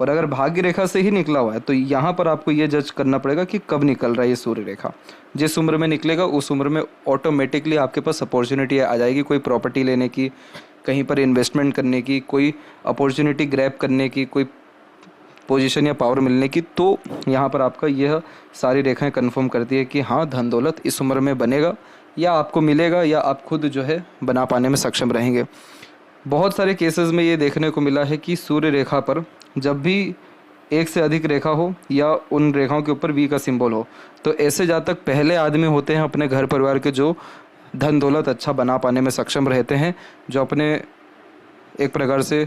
और अगर भाग्य रेखा से ही निकला हुआ है तो यहाँ पर आपको ये जज करना पड़ेगा कि कब निकल रहा है ये सूर्य रेखा। जिस उम्र में निकलेगा उस उम्र में ऑटोमेटिकली आपके पास अपॉर्चुनिटी आ जाएगी, कोई प्रॉपर्टी लेने की, कहीं पर इन्वेस्टमेंट करने की, कोई अपॉर्चुनिटी ग्रैब करने की, कोई पोजीशन या पावर मिलने की। तो यहाँ पर आपका यह सारी रेखाएं कंफर्म करती है कि हाँ, धन दौलत इस उम्र में बनेगा, या आपको मिलेगा, या आप खुद जो है बना पाने में सक्षम रहेंगे। बहुत सारे केसेस में ये देखने को मिला है कि सूर्य रेखा पर जब भी एक से अधिक रेखा हो या उन रेखाओं के ऊपर वी का सिंबल हो, तो ऐसे जातक पहले आदमी होते हैं अपने घर परिवार के जो धन दौलत अच्छा बना पाने में सक्षम रहते हैं, जो अपने एक प्रकार से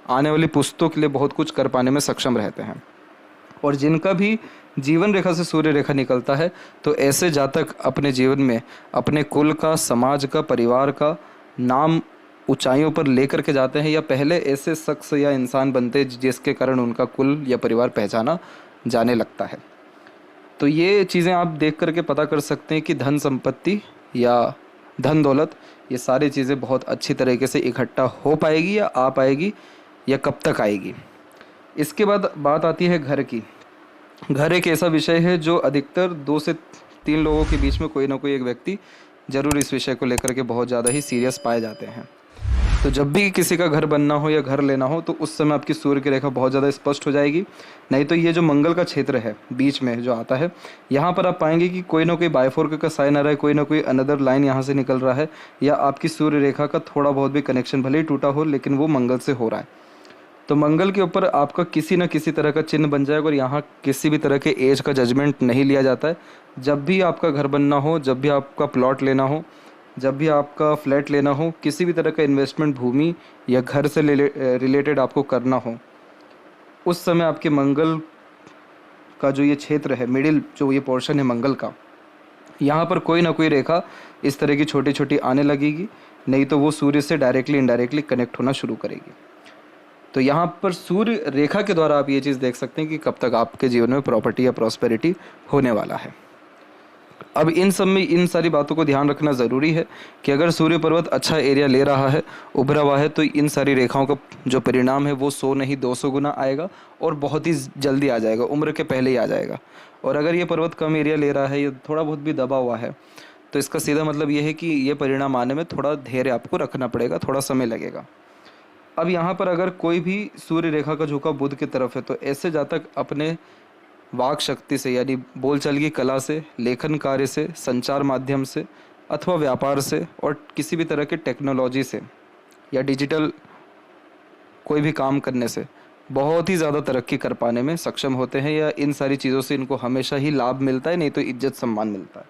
आने वाली पुश्तों के लिए बहुत कुछ कर पाने में सक्षम रहते हैं। और जिनका भी जीवन रेखा से सूर्य रेखा निकलता है तो ऐसे जातक अपने जीवन में अपने कुल का, समाज का, परिवार का नाम ऊंचाइयों पर लेकर के जाते हैं, या पहले ऐसे शख्स या इंसान बनते हैं जिसके कारण उनका कुल या परिवार पहचाना जाने लगता है। तो ये चीज़ें आप देख करके पता कर सकते हैं कि धन संपत्ति या धन दौलत, ये सारी चीज़ें बहुत अच्छी तरीके से इकट्ठा हो पाएगी या आ पाएगी, या कब तक आएगी। इसके बाद बात आती है घर की। घर एक ऐसा विषय है जो अधिकतर 2 से 3 लोगों के बीच में कोई ना कोई एक व्यक्ति जरूर इस विषय को लेकर के बहुत ज़्यादा ही सीरियस पाए जाते हैं। तो जब भी किसी का घर बनना हो या घर लेना हो तो उस समय आपकी सूर्य की रेखा बहुत ज़्यादा स्पष्ट हो जाएगी। नहीं तो ये जो मंगल का क्षेत्र है बीच में जो आता है, यहाँ पर आप पाएंगे कि कोई ना कोई बायफोर्क का साइन आ रहा है, कोई ना कोई अनदर लाइन यहाँ से निकल रहा है, या आपकी सूर्य रेखा का थोड़ा बहुत भी कनेक्शन भले ही टूटा हो लेकिन वो मंगल से हो रहा है। तो मंगल के ऊपर आपका किसी न किसी तरह का चिन्ह बन जाएगा, और यहाँ किसी भी तरह के एज का जजमेंट नहीं लिया जाता है। जब भी आपका घर बनना हो, जब भी आपका प्लॉट लेना हो, जब भी आपका फ्लैट लेना हो, किसी भी तरह का इन्वेस्टमेंट भूमि या घर से रिलेटेड आपको करना हो, उस समय आपके मंगल का जो ये क्षेत्र है, मिडिल जो ये पोर्शन है मंगल का, यहाँ पर कोई ना कोई रेखा इस तरह की छोटी छोटी आने लगेगी, नहीं तो वो सूर्य से डायरेक्टली इनडायरेक्टली कनेक्ट होना शुरू करेगी। तो यहाँ पर सूर्य रेखा के द्वारा आप ये चीज़ देख सकते हैं कि कब तक आपके जीवन में प्रॉपर्टी या प्रॉस्पेरिटी होने वाला है। अब इन सब में इन सारी बातों को ध्यान रखना ज़रूरी है कि अगर सूर्य पर्वत अच्छा एरिया ले रहा है, उभरा हुआ है, तो इन सारी रेखाओं का जो परिणाम है वो 100 नहीं 200 गुना आएगा, और बहुत ही जल्दी आ जाएगा, उम्र के पहले ही आ जाएगा। और अगर ये पर्वत कम एरिया ले रहा है या थोड़ा बहुत भी दबा हुआ है, तो इसका सीधा मतलब ये है कि ये परिणाम आने में थोड़ा धैर्य आपको रखना पड़ेगा, थोड़ा समय लगेगा। अब यहाँ पर अगर कोई भी सूर्य रेखा का झुकाव बुध की तरफ है, तो ऐसे जातक अपने वाक शक्ति से, यानी बोलचाल की कला से, लेखन कार्य से, संचार माध्यम से, अथवा व्यापार से, और किसी भी तरह के टेक्नोलॉजी से या डिजिटल कोई भी काम करने से बहुत ही ज़्यादा तरक्की कर पाने में सक्षम होते हैं, या इन सारी चीज़ों से इनको हमेशा ही लाभ मिलता है, नहीं तो इज्जत सम्मान मिलता है।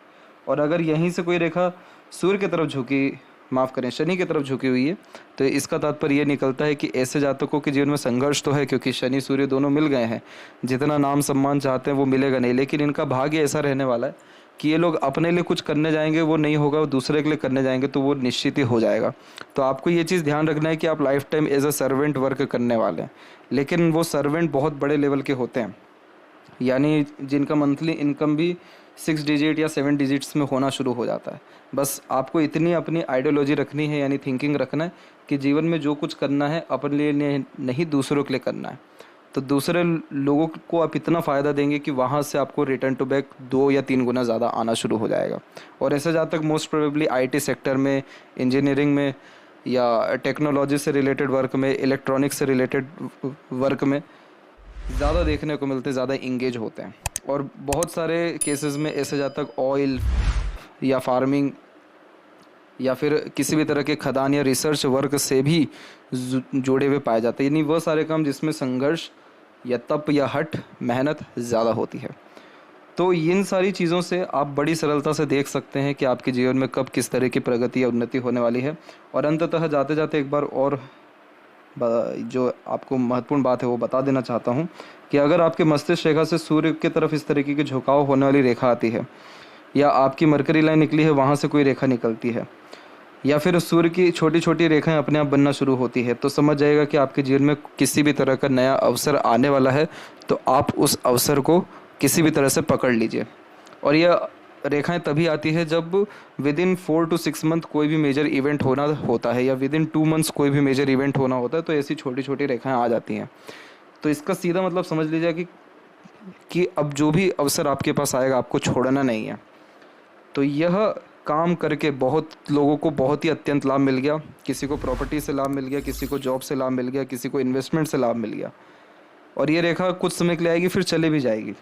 और अगर यहीं से कोई रेखा सूर्य की तरफ झुकी, माफ़ करें शनि की तरफ झुकी हुई है, तो इसका तात्पर्य ये निकलता है कि ऐसे जातकों के जीवन में संघर्ष तो है, क्योंकि शनि सूर्य दोनों मिल गए हैं, जितना नाम सम्मान चाहते हैं वो मिलेगा नहीं, लेकिन इनका भाग्य ऐसा रहने वाला है कि ये लोग अपने लिए कुछ करने जाएंगे वो नहीं होगा, वो दूसरे के लिए करने जाएंगे तो वो निश्चित ही हो जाएगा। तो आपको ये चीज़ ध्यान रखना है कि आप life time as a servant work करने वाले हैं, लेकिन वो सर्वेंट बहुत बड़े लेवल के होते हैं, यानी जिनका मंथली इनकम भी 6 डिजिट या 7 डिजिट्स में होना शुरू हो जाता है। बस आपको इतनी अपनी आइडियोलॉजी रखनी है, यानी थिंकिंग रखना है कि जीवन में जो कुछ करना है अपने लिए नहीं, दूसरों के लिए करना है। तो दूसरे लोगों को आप इतना फ़ायदा देंगे कि वहाँ से आपको रिटर्न टू बैक 2 या 3 गुना ज़्यादा आना शुरू हो जाएगा। और ऐसे जहाँ तक मोस्ट प्रोबेबली आईटी सेक्टर में, इंजीनियरिंग में, या टेक्नोलॉजी से रिलेटेड वर्क में, इलेक्ट्रॉनिक्स से रिलेटेड वर्क में ज़्यादा देखने को मिलते, ज़्यादा इंगेज होते हैं। और बहुत सारे केसेस में ऐसे जहाँ तक ऑयल या फार्मिंग या फिर किसी भी तरह के खदान या रिसर्च वर्क से भी जुड़े हुए पाए जाते हैं, यानी वह सारे काम जिसमें संघर्ष या तप या हट मेहनत ज़्यादा होती है। तो इन सारी चीज़ों से आप बड़ी सरलता से देख सकते हैं कि आपके जीवन में कब किस तरह की प्रगति या उन्नति होने वाली है। और अंततः जाते जाते एक बार और जो आपको महत्वपूर्ण बात है वो बता देना चाहता हूँ कि अगर आपके मस्तिष्क रेखा से सूर्य की तरफ इस तरीके की झुकाव होने वाली रेखा आती है, या आपकी मरकरी लाइन निकली है वहाँ से कोई रेखा निकलती है, या फिर सूर्य की छोटी छोटी रेखाएं अपने आप बनना शुरू होती है, तो समझ जाएगा कि आपके जीवन में किसी भी तरह का नया अवसर आने वाला है। तो आप उस अवसर को किसी भी तरह से पकड़ लीजिए। और यह रेखाएं तभी आती है जब विद इन 4 to 6 मंथ कोई भी मेजर इवेंट होना होता है, या विद इन 2 मंथ्स कोई भी मेजर इवेंट होना होता है, तो ऐसी छोटी छोटी रेखाएं आ जाती हैं। तो इसका सीधा मतलब समझ लीजिए कि अब जो भी अवसर आपके पास आएगा आपको छोड़ना नहीं है। तो यह काम करके बहुत लोगों को बहुत ही अत्यंत लाभ मिल गया। किसी को प्रॉपर्टी से लाभ मिल गया, किसी को जॉब से लाभ मिल गया, किसी को इन्वेस्टमेंट से लाभ मिल गया। और ये रेखा कुछ समय के लिए आएगी, फिर चले भी जाएगी,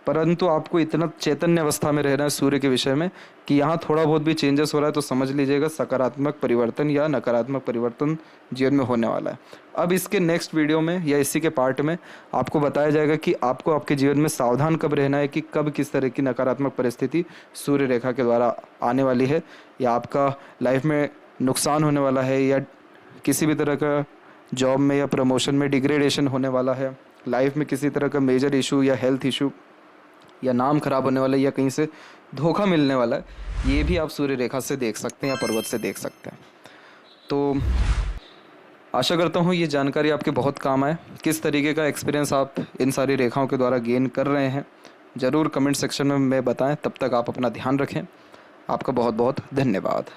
परंतु आपको इतना चैतन्य अवस्था में रहना है सूर्य के विषय में कि यहाँ थोड़ा बहुत भी चेंजेस हो रहा है तो समझ लीजिएगा सकारात्मक परिवर्तन या नकारात्मक परिवर्तन जीवन में होने वाला है। अब इसके नेक्स्ट वीडियो में या इसी के पार्ट में आपको बताया जाएगा कि आपको आपके जीवन में सावधान कब रहना है, कि कब किस तरह की नकारात्मक परिस्थिति सूर्य रेखा के द्वारा आने वाली है, या आपका लाइफ में नुकसान होने वाला है, या किसी भी तरह का जॉब में या प्रमोशन में डिग्रेडेशन होने वाला है, लाइफ में किसी तरह का मेजर इशू या हेल्थ इशू या नाम खराब होने वाला है, या कहीं से धोखा मिलने वाला है। ये भी आप सूर्य रेखा से देख सकते हैं या पर्वत से देख सकते हैं। तो आशा करता हूँ ये जानकारी आपके बहुत काम आए। किस तरीके का एक्सपीरियंस आप इन सारी रेखाओं के द्वारा गेन कर रहे हैं ज़रूर कमेंट सेक्शन में बताएं। तब तक आप अपना ध्यान रखें। आपका बहुत बहुत धन्यवाद।